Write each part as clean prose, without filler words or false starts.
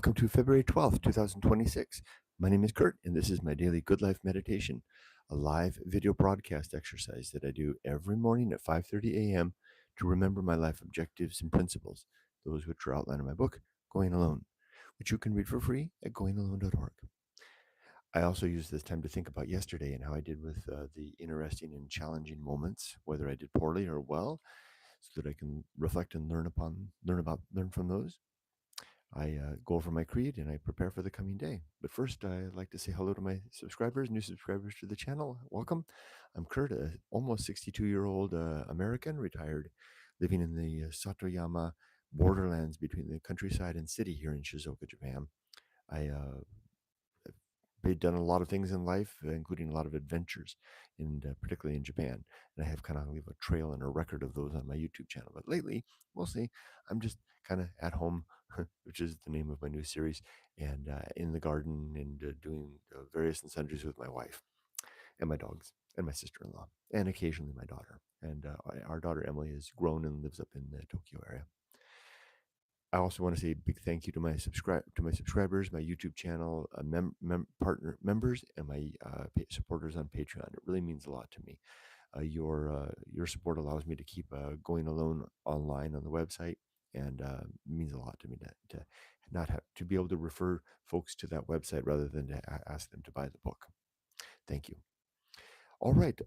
Welcome to February 12th, 2026. My name is Kurt, and this is my daily Good Life Meditation, a live video broadcast exercise that I do every morning at 5:30 a.m. to remember my life objectives and principles, those which are outlined in my book, Going Alone, which you can read for free at goingalone.org. I also use this time to think about yesterday and how I did with the interesting and challenging moments, whether I did poorly or well, so that I can reflect and learn from those. I go over my creed and I prepare for the coming day. But first, I'd like to say hello to my subscribers, new subscribers to the channel. Welcome. I'm Kurt, a almost 62-year-old American, retired, living in the Satoyama borderlands between the countryside and city here in Shizuoka, Japan. I've done a lot of things in life, including a lot of adventures, and particularly in Japan. And I have kind of leave a trail and a record of those on my YouTube channel. But lately, mostly, I'm just kind of at home, which is the name of my new series, and in the garden and doing various and sundries with my wife and my dogs and my sister-in-law and occasionally my daughter. And our daughter Emily has grown and lives up in the Tokyo area. I also want to say a big thank you to my subscribers, my YouTube channel partner members, and my supporters on Patreon. It really means a lot to me. Your support allows me to keep going alone online on the website, and means a lot to me to not have to be able to refer folks to that website rather than to ask them to buy the book. Thank you. All right.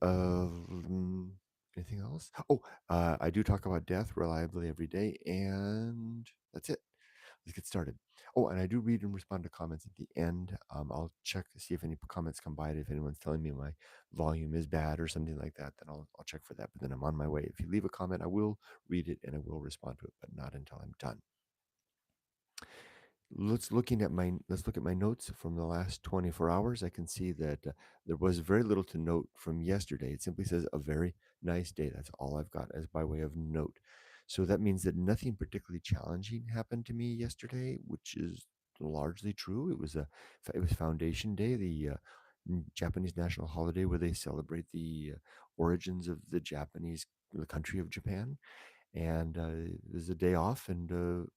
Anything else? Oh, I do talk about death reliably every day, and that's it. Let's get started. Oh, and I do read and respond to comments at the end. I'll check to see if any comments come by. If anyone's telling me my volume is bad or something like that, then I'll check for that. But then I'm on my way. If you leave a comment, I will read it and I will respond to it, but not until I'm done. Let's look at my notes from the last 24 hours. I can see that there was very little to note from yesterday. It simply says a very nice day. That's all I've got as by way of note. So that means that nothing particularly challenging happened to me yesterday, which is largely true. It was Foundation Day, the Japanese national holiday where they celebrate the origins of the country of Japan, and it was a day off, and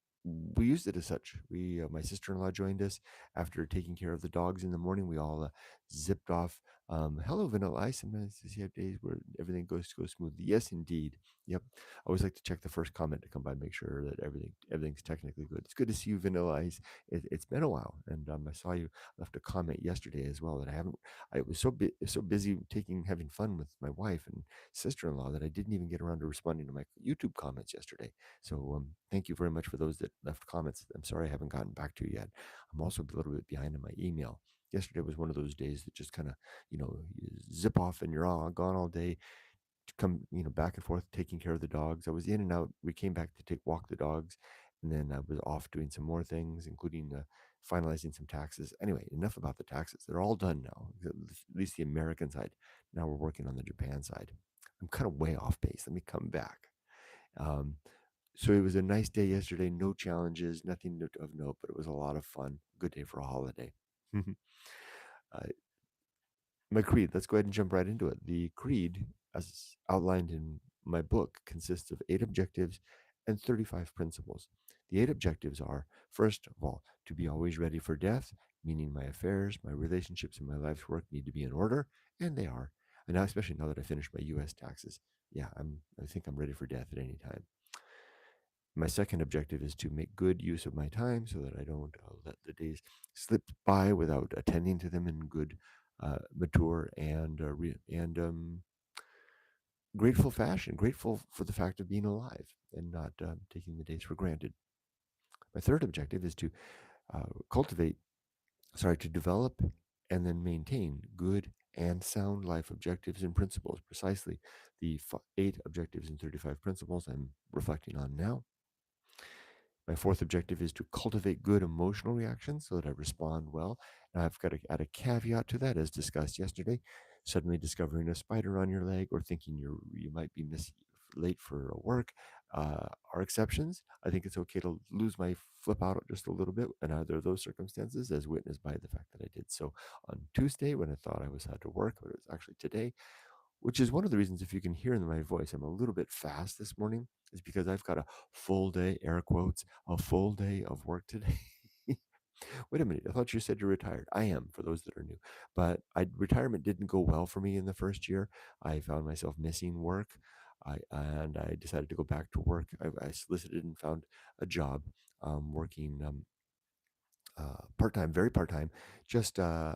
we used it as such. My sister-in-law joined us after taking care of the dogs in the morning. We all zipped off. Hello, Vanilla Ice. Sometimes you have days where everything goes smoothly. Yes, indeed. Yep. I always like to check the first comment to come by, make sure that everything's technically good. It's good to see you, Vanilla Ice. It's been a while, and I saw you left a comment yesterday as well that I haven't. I was so busy having fun with my wife and sister-in-law that I didn't even get around to responding to my YouTube comments yesterday. So thank you very much for those that left comments. I'm sorry I haven't gotten back to you yet. I'm also a little bit behind in my email. Yesterday was one of those days that just kind of, you zip off and you're all gone all day to come, back and forth taking care of the dogs. I was in and out. We came back to walk the dogs, and then I was off doing some more things, including finalizing some taxes. Anyway, enough about the taxes. They're all done now, at least the American side. Now we're working on the Japan side. I'm kind of way off base. Let me come back. Um, so it was a nice day yesterday. No challenges, nothing of note, but it was a lot of fun. Good day for a holiday. uh, my creed. Let's go ahead and jump right into it. The creed, as outlined in my book, consists of 8 objectives and 35 principles. The 8 objectives are, first of all, to be always ready for death, meaning my affairs, my relationships, and my life's work need to be in order, and they are. And now, especially now that I finished my U.S. taxes, yeah, I think I'm ready for death at any time. My second objective is to make good use of my time so that I don't let the days slip by without attending to them in good, mature, and grateful fashion. Grateful for the fact of being alive and not taking the days for granted. My third objective is to to develop and then maintain good and sound life objectives and principles. Precisely the 8 objectives and 35 principles I'm reflecting on now. My fourth objective is to cultivate good emotional reactions so that I respond well. Now, I've got to add a caveat to that, as discussed yesterday. Suddenly discovering a spider on your leg or thinking you might be late for work are exceptions. I think it's okay to lose my flip out just a little bit in either of those circumstances, as witnessed by the fact that I did so on Tuesday when I thought I was had to work, but it was actually today, which is one of the reasons, if you can hear in my voice, I'm a little bit fast this morning, is because I've got a full day, air quotes, a full day of work today. wait a minute, I thought you said you're retired. I am, for those that are new. But retirement didn't go well for me in the first year. I found myself missing work. And I decided to go back to work. I solicited and found a job working part time, very part time. Just I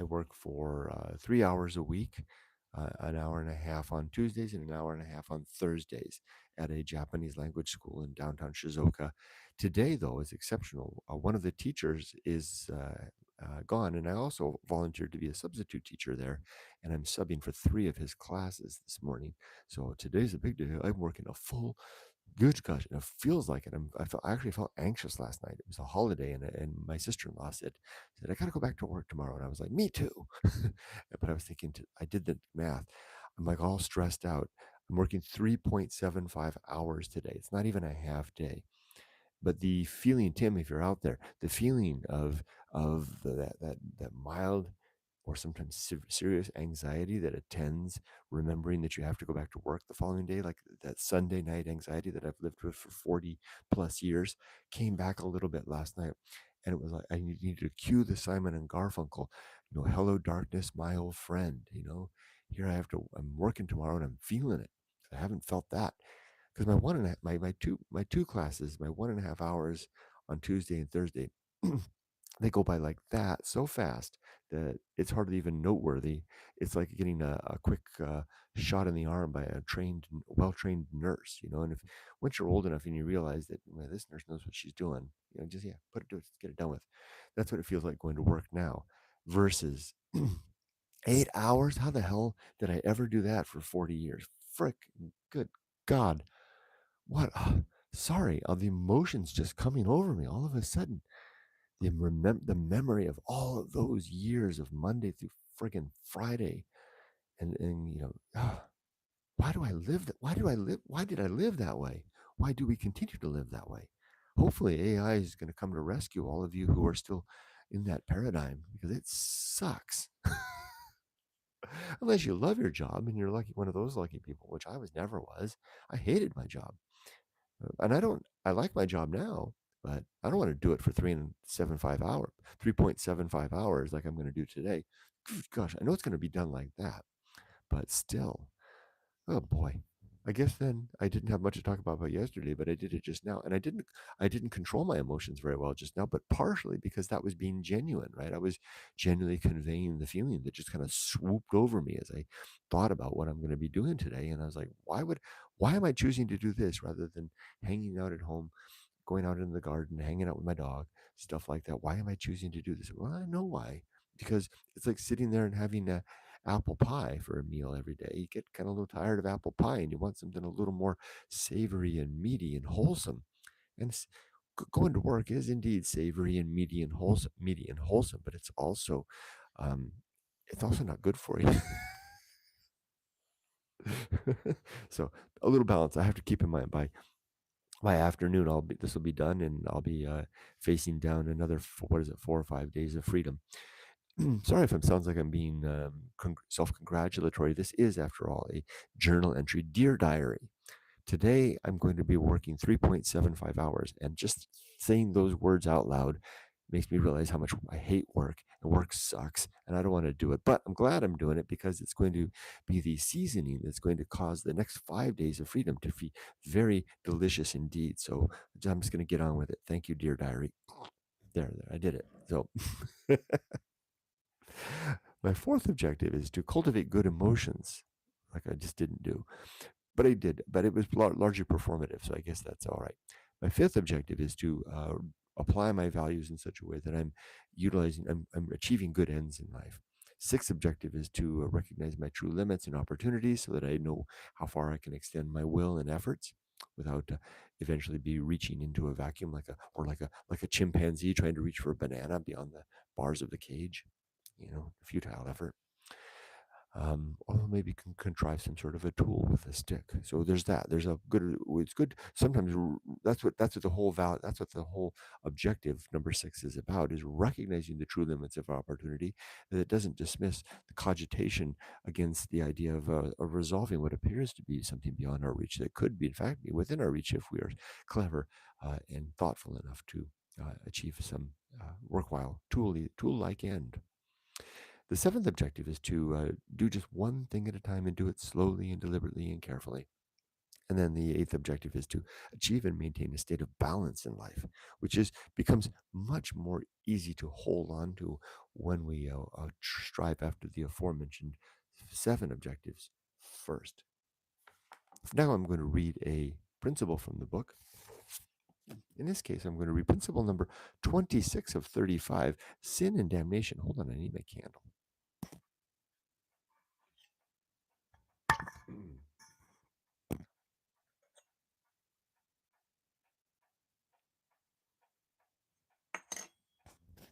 work for 3 hours a week, an hour and a half on Tuesdays and an hour and a half on Thursdays at a Japanese language school in downtown Shizuoka. Today, though, is exceptional. One of the teachers is gone, and I also volunteered to be a substitute teacher there, and I'm subbing for 3 of his classes this morning. So today's a big day. I'm working a full good gosh, and it feels like it. I actually felt anxious last night. It was a holiday, and my sister-in-law said I got to go back to work tomorrow, and I was like, me too. But I was thinking, I did the math. I'm like all stressed out. I'm working 3.75 hours today. It's not even a half day. But the feeling, Tim, if you're out there, the feeling of that mild or sometimes serious anxiety that attends remembering that you have to go back to work the following day, like that Sunday night anxiety that I've lived with for 40 plus years, came back a little bit last night. And it was like I needed to cue the Simon and Garfunkel, hello darkness, my old friend. Here I'm working tomorrow and I'm feeling it. I haven't felt that because my one and a, my two classes, my 1.5 hours on Tuesday and Thursday, they go by like that so fast that it's hardly even noteworthy. It's like getting a quick shot in the arm by a well trained nurse, And if once you're old enough and you realize that this nurse knows what she's doing, just put it to it, get it done with. That's what it feels like going to work now, versus 8 hours. How the hell did I ever do that for 40 years? Frick, good God, what? Sorry, the emotions just coming over me all of a sudden. The memory of all of those years of Monday through friggin' Friday, and why do I live that? Why do I live? Why did I live that way? Why do we continue to live that way? Hopefully, AI is going to come to rescue all of you who are still in that paradigm because it sucks. Unless you love your job and you're lucky, one of those lucky people, which I never was. I hated my job. And I like my job now, but I don't want to do it for 3.75 hours like I'm going to do today. Gosh, I know it's going to be done like that, but still, oh boy. I guess then I didn't have much to talk about yesterday, but I did it just now, and I didn't control my emotions very well just now, but partially because that was being genuine, right? I was genuinely conveying the feeling that just kind of swooped over me as I thought about what I'm going to be doing today, and I was like, why am I choosing to do this rather than hanging out at home, going out in the garden, hanging out with my dog, stuff like that? Why am I choosing to do this? Well, I know why, because it's like sitting there and having a apple pie for a meal every day. You get kind of a little tired of apple pie and you want something a little more savory and meaty and wholesome. And going to work is indeed savory and meaty and wholesome, but um, it's also not good for you. So a little balance I have to keep in mind. By afternoon, this will be done, and I'll be facing down another what is it, 4 or 5 days of freedom. Sorry if it sounds like I'm being self-congratulatory. This is, after all, a journal entry. Dear Diary, today I'm going to be working 3.75 hours, and just saying those words out loud makes me realize how much I hate work, and work sucks, and I don't want to do it. But I'm glad I'm doing it because it's going to be the seasoning that's going to cause the next 5 days of freedom to be very delicious indeed. So I'm just going to get on with it. Thank you, Dear Diary. There, I did it. So my fourth objective is to cultivate good emotions, like I just didn't do. But I did, but it was largely performative, so I guess that's all right. My fifth objective is to apply my values in such a way that I'm achieving good ends in life. Sixth objective is to recognize my true limits and opportunities so that I know how far I can extend my will and efforts without eventually be reaching into a vacuum like a chimpanzee trying to reach for a banana beyond the bars of the cage. Futile effort. Or maybe can contrive some sort of a tool with a stick. So there's that. There's a good. It's good. Sometimes that's what the whole That's what the whole objective number 6 is about: is recognizing the true limits of our opportunity. That it doesn't dismiss the cogitation against the idea of resolving what appears to be something beyond our reach. That could be, in fact, be within our reach if we are clever and thoughtful enough to achieve some worthwhile, tool-like end. The seventh objective is to do just one thing at a time and do it slowly and deliberately and carefully. And then the eighth objective is to achieve and maintain a state of balance in life, which is becomes much more easy to hold on to when we strive after the aforementioned seven objectives first. Now I'm going to read a principle from the book. In this case, I'm going to read principle number 26 of 35, sin and damnation. Hold on, I need my candle.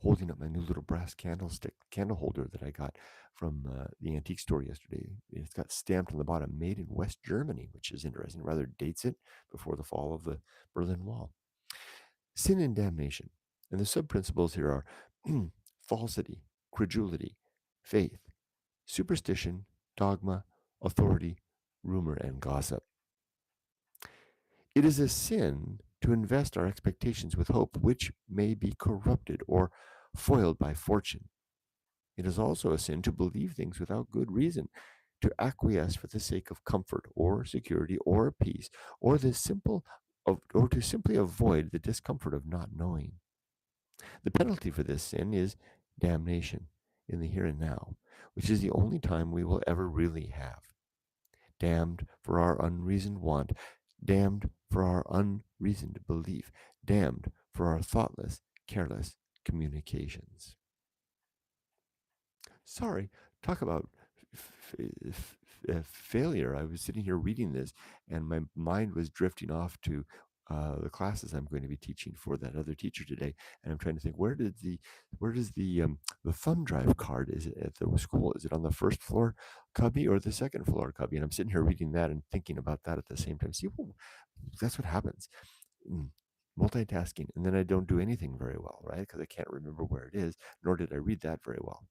Holding up my new little brass candle holder that I got from the antique store yesterday. It's got stamped on the bottom, made in West Germany, which is interesting. Rather dates it before the fall of the Berlin Wall. Sin and damnation. And the sub principles here are falsity, credulity, faith, superstition, dogma, authority, rumor, and gossip. It is a sin to invest our expectations with hope, which may be corrupted or foiled by fortune. It is also a sin to believe things without good reason, to acquiesce for the sake of comfort or security or peace, or or to simply avoid the discomfort of not knowing. The penalty for this sin is damnation in the here and now, which is the only time we will ever really have. Damned for our unreasoned want, damned for our unreasoned belief, damned for our thoughtless, careless communications. Sorry, talk about failure. I was sitting here reading this, and my mind was drifting off to the classes I'm going to be teaching for that other teacher today, and I'm trying to think where does the thumb drive card, is it at the school? Is it on the first floor cubby or the second floor cubby? And I'm sitting here reading that and thinking about that at the same time. See, well, that's what happens. Mm, multitasking, and then I don't do anything very well, right? Because I can't remember where it is, nor did I read that very well.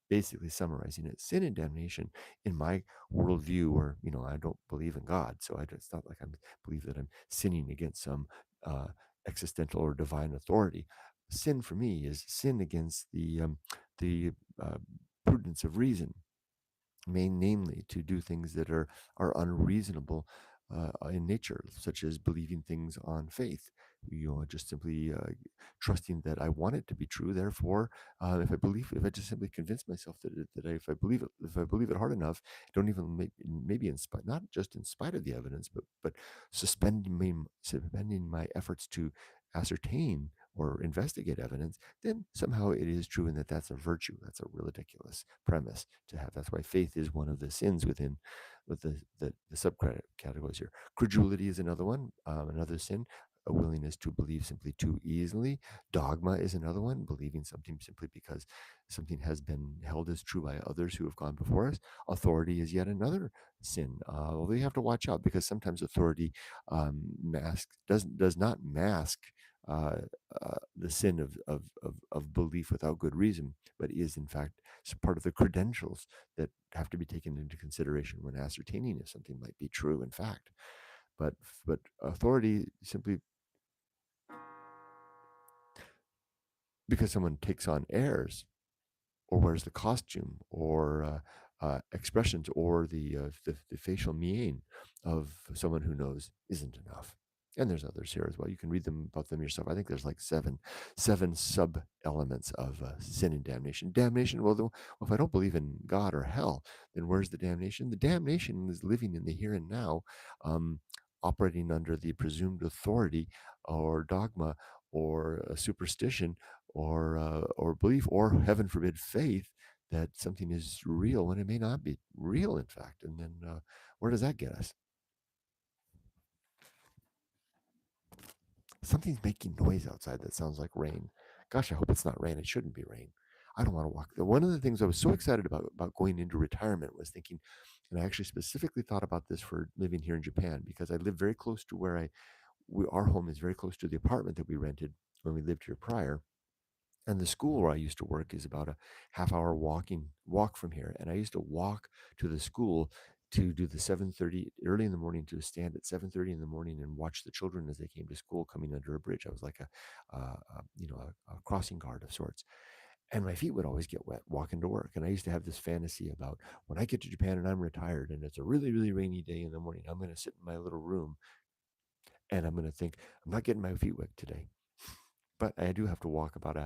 Basically summarizing it, sin and damnation in my worldview, or I don't believe in God, so it's not like I believe that I'm sinning against some uh, existential or divine authority. Sin for me is sin against the uh, prudence of reason, namely to do things that are unreasonable in nature, such as believing things on faith. Just simply trusting that I want it to be true. Therefore, if I just simply convince myself if I believe it hard enough, don't even maybe in spite, not just in spite of the evidence, but suspending my efforts to ascertain or investigate evidence, then somehow it is true, and that's a virtue. That's a ridiculous premise to have. That's why faith is one of the sins within with the subcategories here. Credulity is another one, another sin. A willingness to believe simply too easily. Dogma is another one, believing something simply because something has been held as true by others who have gone before us. Authority is yet another sin. Although you have to watch out, because sometimes authority does not mask uh, the sin of belief without good reason, but is in fact part of the credentials that have to be taken into consideration when ascertaining if something might be true in fact. But authority simply because someone takes on airs or wears the costume or expressions or the facial mien of someone who knows isn't enough. And there's others here as well. You can read them about them yourself. I think there's like seven sub elements of sin and damnation. Damnation. Well, if I don't believe in God or hell, then where's the damnation? The damnation is living in the here and now, um, operating under the presumed authority or dogma or superstition or belief or heaven forbid faith that something is real when it may not be real in fact. And then where does that get us? Something's making noise outside that sounds like rain. Gosh, I hope it's not rain. It shouldn't be rain. I don't want to walk. One of the things I was so excited about going into retirement was thinking, and I actually specifically thought about this for living here in Japan, because I live very close to our home is very close to the apartment that we rented when we lived here prior. And the school where I used to work is about a half hour walk from here. And I used to walk to the school to do the 7:30 early in the morning, to stand at 7:30 in the morning and watch the children as they came to school coming under a bridge. I was like a crossing guard of sorts, and my feet would always get wet walking to work. And I used to have this fantasy about when I get to Japan and I'm retired and it's a really, really rainy day in the morning, I'm going to sit in my little room and I'm going to think, I'm not getting my feet wet today. But I do have to walk about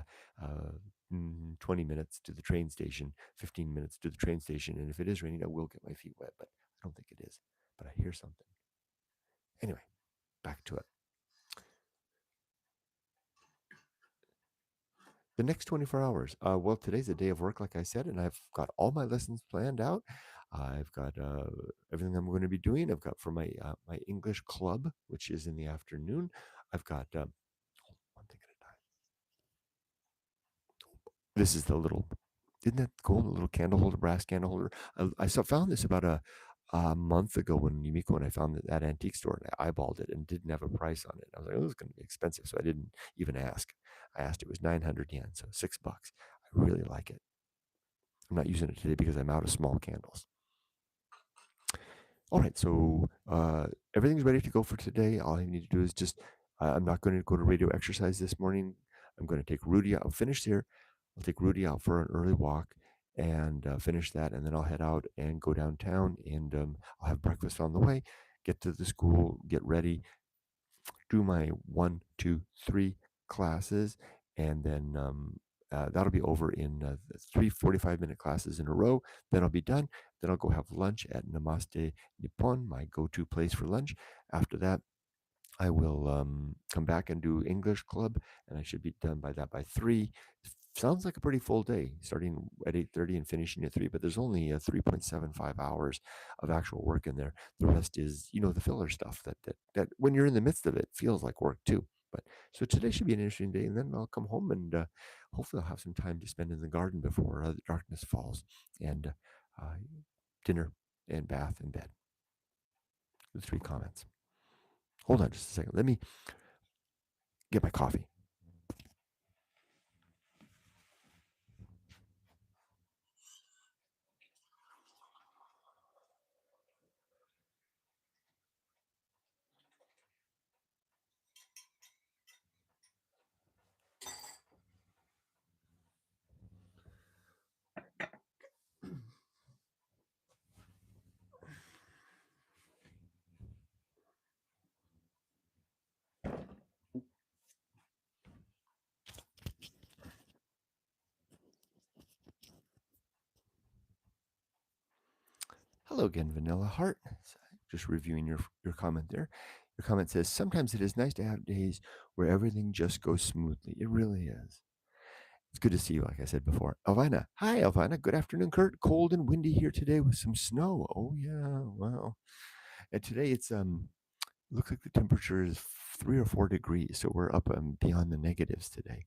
20 minutes to the train station, 15 minutes to the train station. And if it is raining, I will get my feet wet, but I don't think it is. But I hear something. Anyway, back to it. The next 24 hours. Well, today's a day of work, like I said, and I've got all my lessons planned out. I've got everything I'm going to be doing. I've got for my English club, which is in the afternoon. I've got one thing at a time. This is the little, isn't that cool? The little candle holder, brass candle holder. Found this about a month ago when Yumiko and I found that antique store, and I eyeballed it and didn't have a price on it. I was like, oh, this is going to be expensive, so I didn't even ask. I asked, it was 900 yen, so $6. I really like it. I'm not using it today because I'm out of small candles. All right, so everything's ready to go for today. All I need to do is just, I'm not going to go to radio exercise this morning. I'm going to take Rudy out. I'll finish here. I'll take Rudy out for an early walk and finish that. And then I'll head out and go downtown, and I'll have breakfast on the way, get to the school, get ready, do my 1, 2, 3 classes, and then that'll be over in 3 45-minute classes in a row. Then I'll be done. Then I'll go have lunch at Namaste Nippon, my go-to place for lunch. After that, I will come back and do English club, and I should be done by 3. Sounds like a pretty full day, starting at 8:30 and finishing at 3. But there's only 3.75 hours of actual work in there. The rest is, the filler stuff that when you're in the midst of it feels like work too. But so today should be an interesting day, and then I'll come home and hopefully I'll have some time to spend in the garden before the darkness falls, and uh, dinner and bath and bed. The 3 comments. Hold on just a second. Let me get my coffee. Hello again, Vanilla Heart. Just reviewing your comment there. Your comment says, sometimes it is nice to have days where everything just goes smoothly. It really is. It's good to see you, like I said before. Elvina. Hi, Elvina. Good afternoon, Kurt. Cold and windy here today with some snow. Oh, yeah. Wow. And today it's looks like the temperature is 3 or 4 degrees. So we're up beyond the negatives today.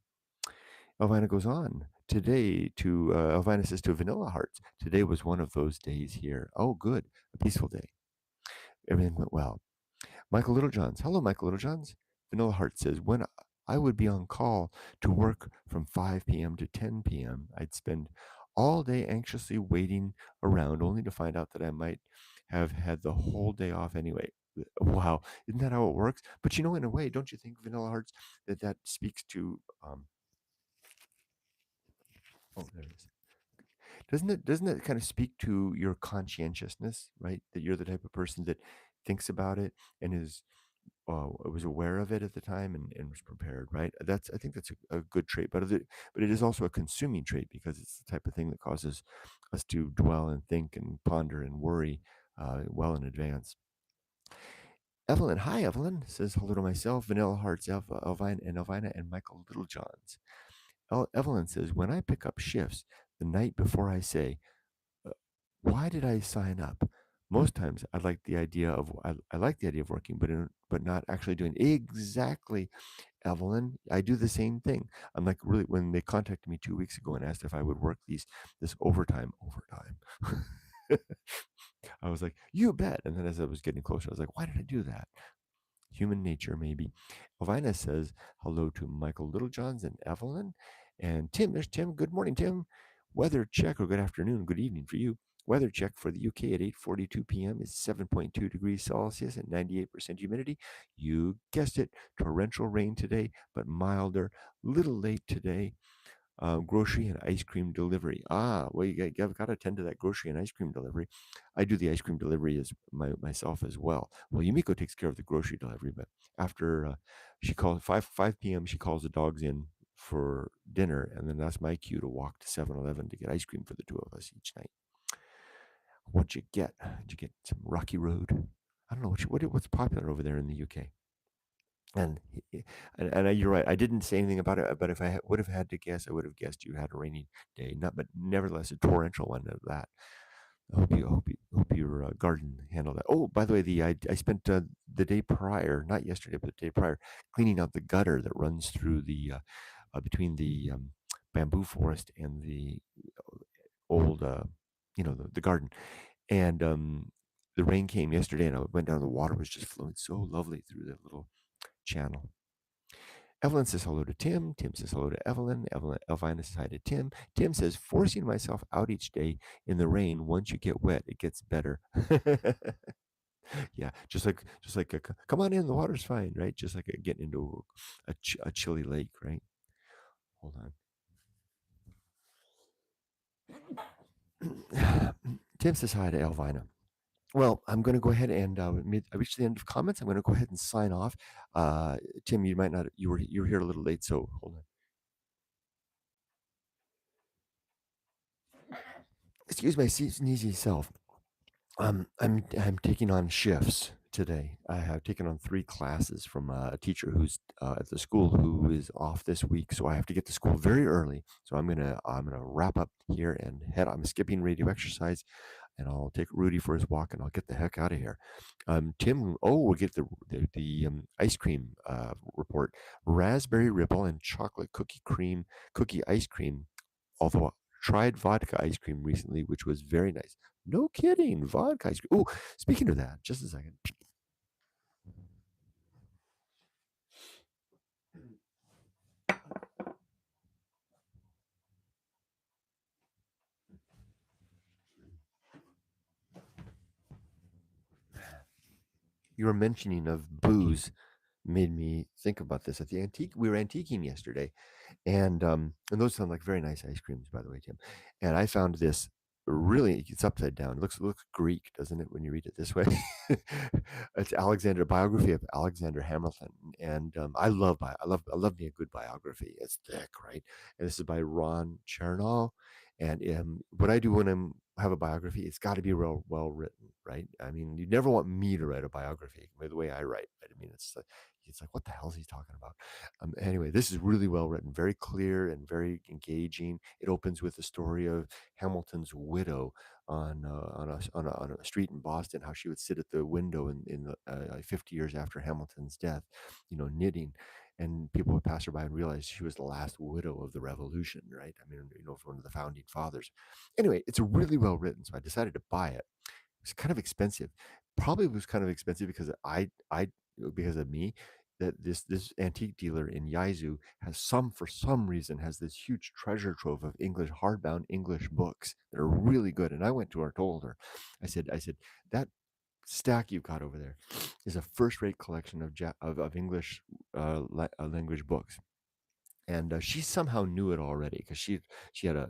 Elvina goes on. Today to Elvina says to Vanilla Hearts, today was one of those days here. Oh, good. A peaceful day. Everything went well. Michael Littlejohns. Hello, Michael Littlejohns. Vanilla Heart says, when I would be on call to work from 5 p.m. to 10 p.m., I'd spend all day anxiously waiting around only to find out that I might have had the whole day off anyway. Wow, isn't that how it works? But in a way, don't you think, Vanilla Hearts, that speaks to oh, there it is. Doesn't it kind of speak to your conscientiousness, right? That you're the type of person that thinks about it and is was aware of it at the time, and was prepared, right? I think that's a good trait, but it is also a consuming trait because it's the type of thing that causes us to dwell and think and ponder and worry well in advance. Evelyn, hi Evelyn, says hello to myself, Vanilla Hearts, Elvina, and Michael Littlejohns. Evelyn says, when I pick up shifts the night before, I say, uh, why did I sign up? Most times, I like the idea of working, but not actually doing exactly. Evelyn, I do the same thing. I'm like, really, when they contacted me 2 weeks ago and asked if I would work this overtime. I was like, you bet. And then as I was getting closer, I was like, why did I do that? Human nature, maybe. Elvina says hello to Michael Littlejohns and Evelyn. And Tim, there's Tim. Good morning, Tim. Weather check, or good afternoon, good evening for you. Weather check for the UK at 8:42 p.m. is 7.2 degrees Celsius and 98% humidity. You guessed it, torrential rain today, but milder. Little late today. Grocery and ice cream delivery. Well, you've got to attend to that grocery and ice cream delivery. I do the ice cream delivery myself as well. Well, Yumiko takes care of the grocery delivery, but after she calls 5 p.m., she calls the dogs in for dinner, and then that's my cue to walk to 7-Eleven to get ice cream for the two of us each night. What'd you get? Did you get some Rocky Road? I don't know what's popular over there in the UK. And you're right. I didn't say anything about it, but if I would have had to guess, I would have guessed you had a rainy day. Not, but nevertheless, a torrential one of that. I hope your garden handled that. Oh, by the way, I spent the day prior, not yesterday, but the day prior, cleaning out the gutter that runs through the between the bamboo forest and the old, the garden. And the rain came yesterday, and I went down. The water was just flowing so lovely through that little channel. Evelyn says hello to Tim. Tim says hello to Evelyn. Elvina says hi to Tim. Tim says, forcing myself out each day in the rain. Once you get wet, it gets better. Yeah, just like come on in. The water's fine, right? Just like getting into a chilly lake, right? Hold on. Tim says hi to Elvina. Well, I'm going to go ahead and I reached the end of comments. I'm going to go ahead and sign off. Tim, you might not. You were here a little late, so hold on. Excuse my sneezy self. I'm taking on shifts today. I have taken on 3 classes from a teacher who's at the school who is off this week, so I have to get to school very early. So I'm gonna wrap up here and head. I'm skipping radio exercise, and I'll take Rudy for his walk, and I'll get the heck out of here. Tim, we'll get the ice cream report: raspberry ripple and chocolate cookie ice cream. Although I tried vodka ice cream recently, which was very nice. No kidding, vodka ice cream. Oh, speaking of that, just a second. Your mentioning of booze made me think about this. At the antique, we were antiquing yesterday, and those sound like very nice ice creams, by the way, Tim. And I found this really, it's upside down. It looks Greek, doesn't it, when you read it this way? It's Alexander, biography of Alexander Hamilton, and I love me a good biography. It's thick, right? And this is by Ron Chernow. And what I do when have a biography, it's got to be well written, right? I mean, you never want me to write a biography by the way I write. Right? I mean, it's like, what the hell is he talking about? Anyway, this is really well written, very clear and very engaging. It opens with the story of Hamilton's widow on a street in Boston, how she would sit at the window in the 50 years after Hamilton's death, knitting, and people would pass her by and realize she was the last widow of the Revolution, right? I mean, one of the founding fathers. Anyway, it's really well written, so I decided to buy it. It's kind of expensive. Probably was kind of expensive because because of me, that this antique dealer in Yaizu for some reason has this huge treasure trove of English hardbound English books that are really good. And I went to her, told her, I said that stack you've got over there is a first rate collection of English language books. And she somehow knew it already because she had a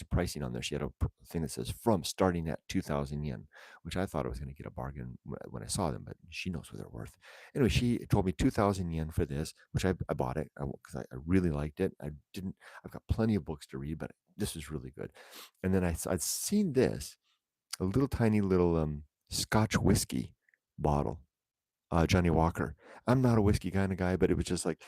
pricing on there. She had a thing that says from starting at 2,000 yen, which I thought I was going to get a bargain when I saw them, but she knows what they're worth. Anyway, she told me 2,000 yen for this, which I bought it because I really liked it. I've got plenty of books to read, but this was really good. And then I'd seen this, a little tiny little Scotch whiskey bottle, Johnny Walker. I'm not a whiskey kind of guy, but it was just like,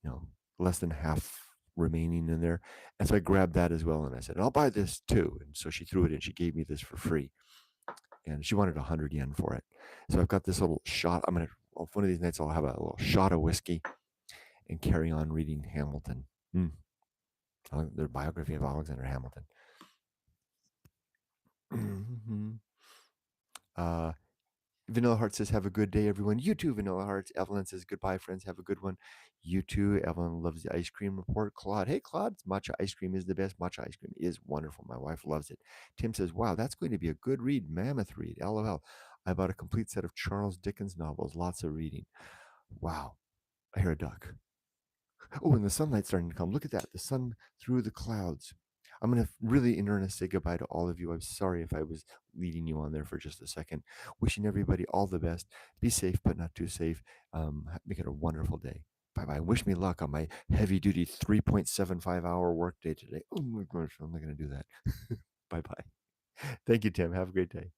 you know, less than half remaining in there. And so I grabbed that as well. And I said, I'll buy this too. And so she threw it in. She gave me this for free. And she wanted 100 yen for it. So I've got this little shot. One of these nights, I'll have a little shot of whiskey and carry on reading Hamilton. Mm. The biography of Alexander Hamilton. Mm-hmm. Vanilla Heart says, "Have a good day, everyone." You too, Vanilla Hearts. Evelyn says, "Goodbye, friends. Have a good one." You too. Evelyn loves the ice cream report. Claude, hey, Claude, matcha ice cream is the best. Matcha ice cream is wonderful. My wife loves it. Tim says, "Wow, that's going to be a good read. Mammoth read. LOL. I bought a complete set of Charles Dickens novels. Lots of reading." Wow. I hear a duck. Oh, and the sunlight's starting to come. Look at that. The sun through the clouds. I'm going to really in earnest say goodbye to all of you. I'm sorry if I was leading you on there for just a second. Wishing everybody all the best. Be safe, but not too safe. Make it a wonderful day. Bye bye. Wish me luck on my heavy duty 3.75-hour workday today. Oh my gosh, I'm not going to do that. Bye bye. Thank you, Tim. Have a great day.